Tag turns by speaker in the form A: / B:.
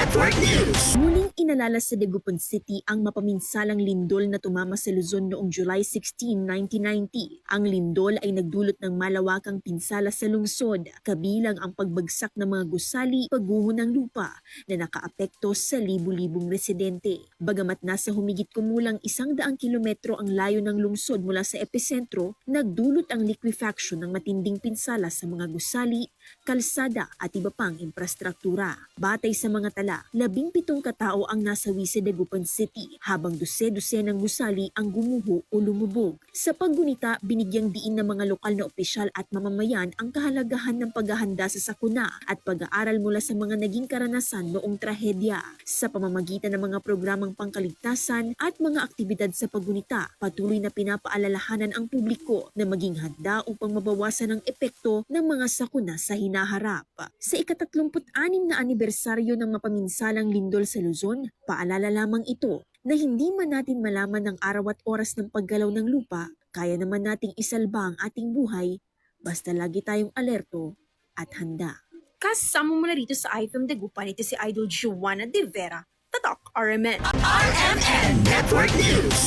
A: Network News.
B: Muling inalala sa Dagupan City ang mapaminsalang lindol na tumama sa Luzon noong July 16, 1990. Ang lindol ay nagdulot ng malawakang pinsala sa lungsod, kabilang ang pagbagsak ng mga gusali, pagguho ng lupa na nakaapekto sa libu-libong residente. Bagamat nasa humigit kumulang 100 kilometro ang layo ng lungsod mula sa episentro, nagdulot ang liquefaction ng matinding pinsala sa mga gusali, kalsada at iba pang infrastruktura. Batay sa mga tala, 17 katao ang nasawi sa Dagupan City, habang dose-dosenang gusali ang gumuho o lumubog. Sa paggunita, binigyang diin ng mga lokal na opisyal at mamamayan ang kahalagahan ng paghahanda sa sakuna at pag-aaral mula sa mga naging karanasan noong trahedya. Sa pamamagitan ng mga programang pangkaligtasan at mga aktibidad sa paggunita, patuloy na pinapaalalahanan ang publiko na maging handa upang mabawasan ang epekto ng mga sakuna sa hinaharap. Sa ika-36 na anibersaryo ng mapaminsalang lindol sa Luzon, paalala lamang ito na hindi man natin malaman ang araw at oras ng paggalaw ng lupa, kaya naman nating isalba ang ating buhay basta lagi tayong alerto at handa.
C: Kasama mo na rito sa IFM Dagupan, ito si Idol Joanna De Vera, Tatak RMN.
A: RMN Network News.